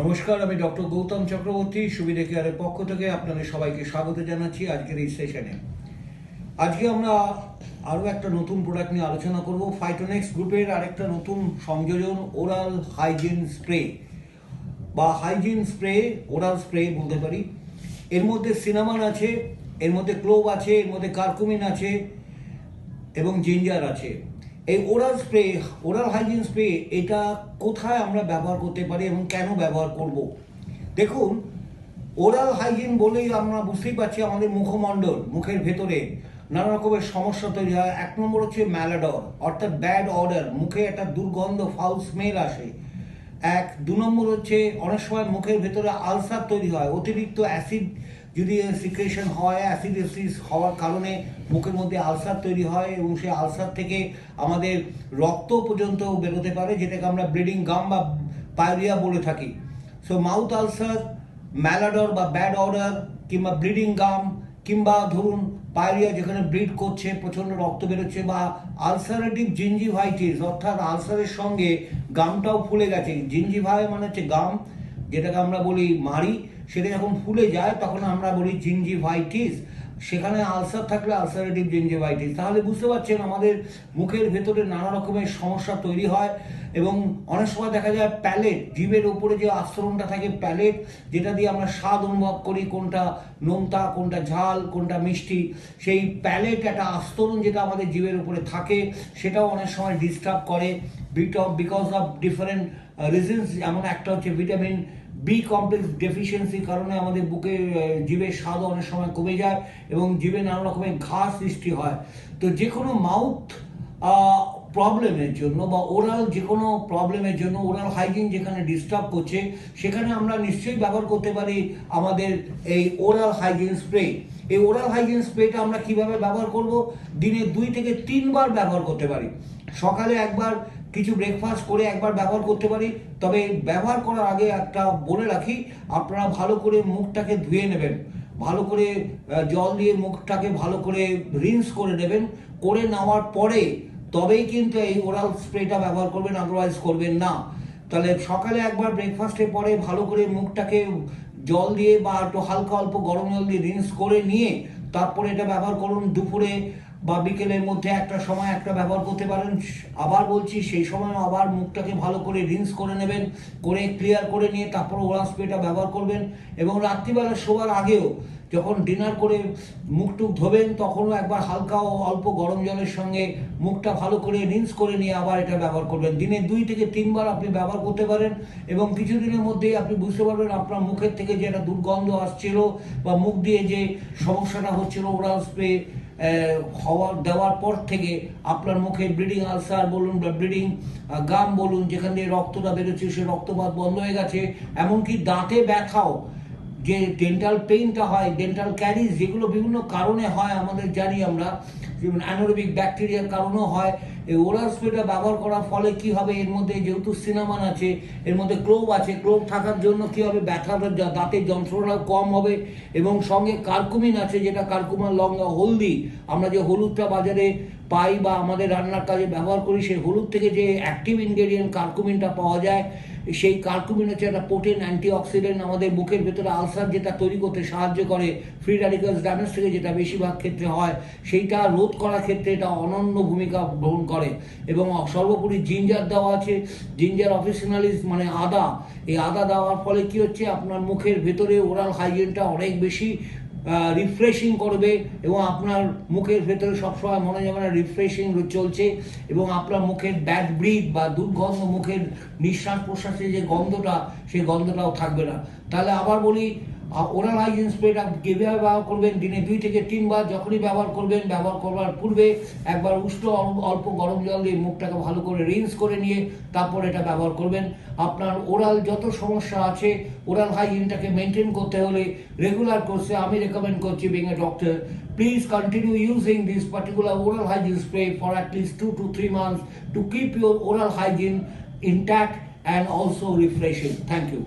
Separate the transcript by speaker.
Speaker 1: নমস্কার, আমি ডক্টর গৌতম চক্রবর্তী সুবিধা কেয়ারের পক্ষ থেকে আপনাদের সবাইকে স্বাগত জানাচ্ছি আজকের এই সেশনে। আজকে আমরা আরও একটা নতুন প্রোডাক্ট নিয়ে আলোচনা করব। ফাইটোনেক্স গ্রুপের আরেকটা নতুন সংযোজন ওরাল হাইজিন স্প্রে বা হাইজিন স্প্রে, ওরাল স্প্রে বলতে পারি। এর মধ্যে সিনামন আছে, এর মধ্যে ক্লোভ আছে, এর মধ্যে কার্কুমিন আছে এবং জিঞ্জার আছে। এই oral spray, oral hygiene spray, এটা কোথায় আমরা ব্যবহার করতে পারি এবং কেন ব্যবহার করব? দেখুন, ওরাল হাইজিন বলেই আমরা বুঝতেই পারছি আমাদের মুখমণ্ডল, মুখের ভেতরে নানা রকমের সমস্যা তৈরি হয়। এক নম্বর হচ্ছে ম্যালাডর, অর্থাৎ ব্যাড অর্ডার, মুখে একটা দুর্গন্ধ, ফাউল স্মেল আসে। দু নম্বর হচ্ছে অনেক সময় মুখের ভেতরে আলসার তৈরি হয়, অতিরিক্ত অ্যাসিড যদি সিক্রেশন হয়, অ্যাসিডোসিস হওয়ার কারণে মুখের মধ্যে আলসার তৈরি হয় এবং সেই আলসার থেকে আমাদের রক্ত পর্যন্ত বেরোতে পারে, যেটাকে আমরা ব্লিডিং গাম বা পায়োরিয়া বলে থাকি। সো মাউথ আলসার, ম্যালাডর বা ব্যাড অর্ডার, কিংবা ব্লিডিং গাম, কিংবা ধরুন পায়োরিয়া যেখানে ব্লিড করছে, প্রচণ্ড রক্ত বেরোচ্ছে, বা আলসারেটিভ জিঞ্জিভাইটিস, অর্থাৎ আলসারের সঙ্গে গামটাও ফুলে গেছে। জিঞ্জিভাই মানে হচ্ছে গাম, যেটাকে আমরা বলি মাড়ি, সেটা যখন ফুলে যায় তখন আমরা বলি জিঞ্জিভাইটিস। সেখানে আলসার থাকলে আলসারেটিভ জিঞ্জিভাইটিস। তাহলে বুঝতে পারছেন আমাদের মুখের ভেতরে নানা রকমের সমস্যা তৈরি হয়। এবং অনেক সময় দেখা যায় প্যালেট, জিভের উপরে যে আস্তরণটা থাকে প্যালেট, যেটা দিয়ে আমরা স্বাদ অনুভব করি, কোনটা নোনতা, কোনটা ঝাল, কোনটা মিষ্টি, সেই প্যালেট একটা আস্তরণ যেটা আমাদের জিভের উপরে থাকে, সেটাও অনেক সময় ডিস্টার্ব করে বিকজ অফ ডিফারেন্ট রিজনস। যেমন একটা হচ্ছে ভিটামিন বি কমপ্লেক্স ডেফিসিয়েন্সির কারণে আমাদের বুকে জিভের স্বাদও অনেক সময় কমে যায় এবং জিভে নানা রকমের ঘা সৃষ্টি হয়। তো যে কোনো মাউথ প্রবলেমের জন্য বা ওরাল যে কোনো প্রবলেমের জন্য, ওরাল হাইজিন যেখানে ডিস্টার্ব করছে, সেখানে আমরা নিশ্চয়ই ব্যবহার করতে পারি আমাদের এই ওরাল হাইজিন স্প্রে। এই ওরাল হাইজিন স্প্রেটা আমরা কিভাবে ব্যবহার করব? দিনে 2 থেকে 3 বার ব্যবহার করতে পারি। সকালে একবার, কিছু ব্রেকফাস্ট করে একবার ব্যবহার করতে পারি। তবে ব্যবহার করার আগে একটা বলে রাখি, আপনারা ভালো করে মুখটাকে ধুয়ে নেবেন, ভালো করে জল দিয়ে মুখটাকে ভালো করে রিন্স করে নেবেন। করে নেওয়ার পরে তবেই কিন্তু এই ওরাল স্প্রেটা ব্যবহার করবেন, আদারওয়াইজ করবেন না। তাহলে সকালে একবার ব্রেকফাস্টের পরে ভালো করে মুখটাকে জল দিয়ে বা একটু হালকা অল্প গরম জল দিয়ে রিন্স করে নিয়ে তারপরে এটা ব্যবহার করুন। দুপুরে বা বিকেলের মধ্যে একটা সময় একটা ব্যবহার করতে পারেন। আবার বলছি, সেই সময় আবার মুখটাকে ভালো করে রিন্স করে নেবেন, করে ক্লিয়ার করে নিয়ে তারপর ওরাল স্প্রেটা ব্যবহার করবেন। এবং রাত্রিবেলা শোবার আগেও যখন ডিনার করে মুখটুক ধোবেন, তখনও একবার হালকা ও অল্প গরম জলের সঙ্গে মুখটা ভালো করে রিন্স করে নিয়ে আবার এটা ব্যবহার করবেন। দিনে 2 থেকে 3 বার আপনি ব্যবহার করতে পারেন এবং কিছুদিনের মধ্যেই আপনি বুঝতে পারবেন আপনার মুখের থেকে যে একটা দুর্গন্ধ আসছিল বা মুখ দিয়ে যে সমস্যাটা হচ্ছিল, ওরাল স্প্রে দেওয়ার পর থেকে আপনার মুখে ব্লিডিং আলসার বলুন বা ব্লিডিং গাম বলুন, যেখান দিয়ে রক্তটা বেরোচ্ছে, সে রক্তপাত বন্ধ হয়ে গেছে। এমনকি দাঁতে ব্যথাও, যে ডেন্টাল পেইনটা হয়, ডেন্টাল ক্যারিজ, যেগুলো বিভিন্ন কারণে হয় আমাদের জানি আমরা, যেমন অ্যানোরেবিক ব্যাকটেরিয়ার কারণেও হয়। এই ওরাল স্প্রেটা ব্যবহার করার ফলে কি হবে, এর মধ্যে যেহেতু সিনামন আছে, এর মধ্যে ক্লোভ আছে, ক্লোভ থাকার জন্য কি হবে, ব্যথাটা, দাঁতের যন্ত্রণা কম হবে। এবং সঙ্গে কার্কুমিন আছে, যেটা কার্কুমার লঙ্কা, হলদি, আমরা যে হলুদটা বাজারে পাই বা আমাদের রান্নার কাজে ব্যবহার করি, সেই হলুদ থেকে যে অ্যাক্টিভ ইনগ্রেডিয়েন্ট কার্কুমিনটা পাওয়া যায়, সেই কার্কুমিন হচ্ছে একটা পোটেন্ট অ্যান্টিঅক্সিডেন্ট, আমাদের বুকের ভেতরে আলসার যেটা তৈরি করতে সাহায্য করে, ফ্রি র্যাডিক্যালস ড্যামেজ থেকে যেটা বেশিরভাগ ক্ষেত্রে হয়, সেইটা রোধ করার ক্ষেত্রে এটা অনন্য ভূমিকা গ্রহণ করে। এবং সর্বোপরি জিঞ্জার দেওয়া আছে, জিঞ্জার অফিসিনালিস মানে আদা। এই আদা দেওয়ার ফলে কি হচ্ছে, আপনার মুখের ভেতরে ওরাল হাইজিনটা অনেক বেশি রিফ্রেশিং করবে এবং আপনার মুখের ভেতরে সবসময় মনে যাবে না রিফ্রেশিং চলছে। এবং আপনার মুখের ব্যাড ব্রিথ বা দুর্গন্ধ, মুখের নিঃশ্বাস প্রশ্বাসের যে গন্ধটা, সেই গন্ধটাও থাকবে না। তাহলে আবার বলি, ওরাল হাইজিন স্প্রেটা কীভাবে ব্যবহার করবেন? দিনে 2 থেকে 3 বার যখনই ব্যবহার করবেন, ব্যবহার করবার পূর্বে একবার উষ্ণ অল্প গরম জল দিয়ে মুখটাকে ভালো করে রিন্স করে নিয়ে তারপর এটা ব্যবহার করবেন। আপনার ওরাল যত সমস্যা আছে, ওরাল হাইজিনটাকে মেনটেন করতে হলে রেগুলার কোর্সে আমি রেকমেন্ড করছি, being a doctor, please continue using this particular oral hygiene spray for at least 2 to 3 months to keep your oral hygiene intact and also refreshing. Thank you.